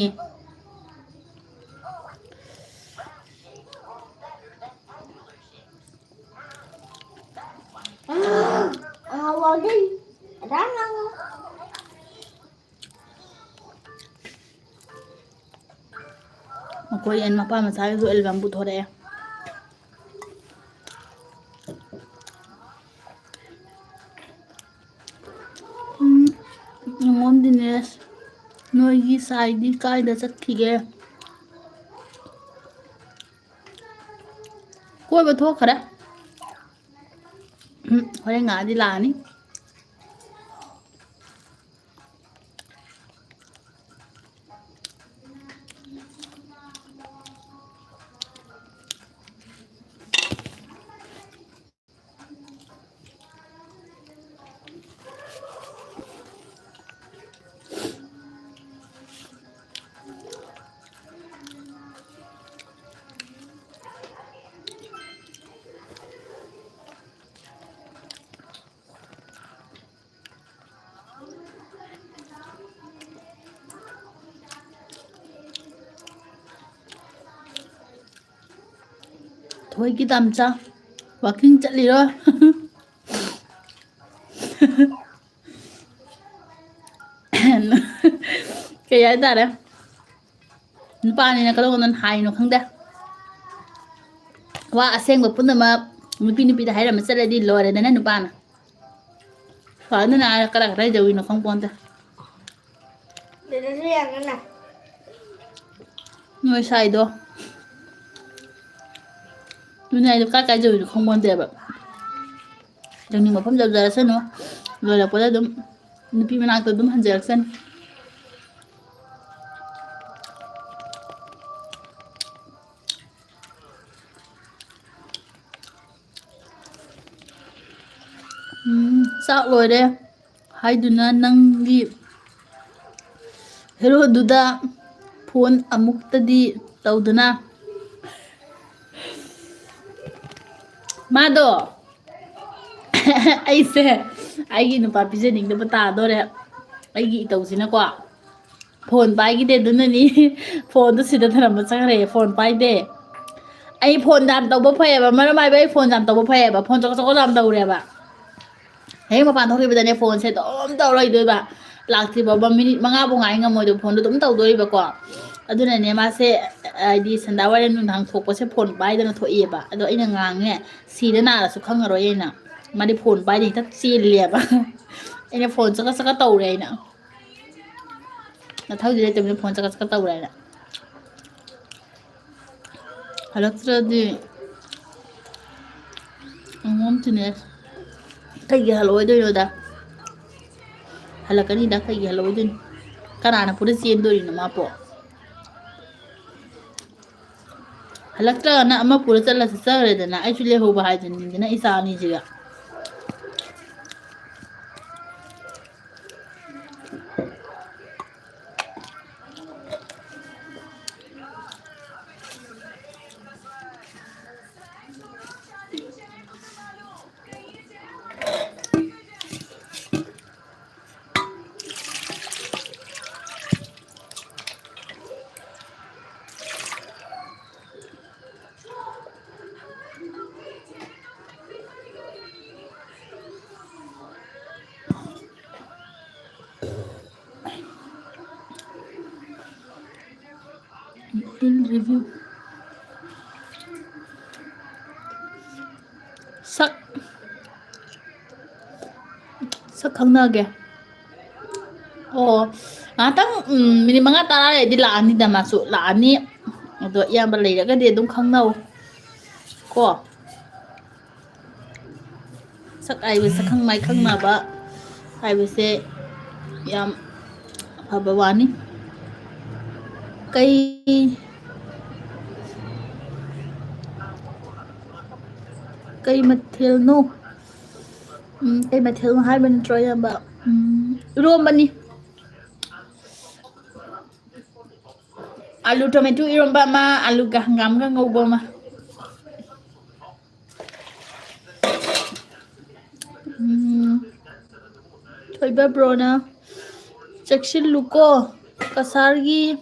Makoi en mapa masai du el bambu thore ngom dines noigi sai di kai da chat khige koi ba thok khara hore nga di la ni thôi cái tầm cha walking chạy đi rồi cái ấy ta đấy ba này là cái đâu nó hài nó không đấy wa aseng bapun nama nupi dah hai ramai di luar ada nana nupa na soalnya na kadang-kadang jauhin no không ponta người sai đó lúc này các cái jauhin không ponta ba jangan ni mapam jauh jauh sana rồi là pada dum nupi mana tu dum hanjar sana sao rồi đây hai đứa nang đi hero duda phone amuk tadi tau duna mado ai se ai gi nupa pije ning de bata do re ai gi tau sina kwa phone pai gi de duna ni phone to sida thara ma chare phone pai de ai phone jam tau ba phai ba ma mai bai phone jam tau ba phai ba phone chok jam tau re ba hei mà bạn thôi bây giờ này phone sẽ tóm tàu rồi đôi bà lạc thì bảo 3 minute mà ngã bông ngay ngầm rồi phone tóm tàu đôi bà quả ở đây này mà sẽ đi sân đá vào đây thằng thuộc có sẽ phone bay đó nó thôi bà ở đây là ngang nghe xì đó nào là số không rồi nè mà đi phone bay thì thắt xì liền bà anh phone sẽ có tàu này nè là thôi gì đây tụi phone sẽ có tàu này nè hello đi không thì nè cái gì haloi đôi rồi đã hala cái gì đã cái gì haloi đôi Kana na pura siendo rin na mapo halakta na ama pura sala sa sare da na actually ho ba hajin din na isa ni jiga review sắc khang na ge tang mini mga tara le di la ni da masu la ni do ya ba le ga de dum khang nau ko sắc ai với sắc khang mai khang na ba ai với se yam ha ba wani cây mathil no cây mathil hai bên troy ba rom bani alu tomato irom ba ma alu ga ngam ga ngau ba ma thoi ba bro na section luko kasar gi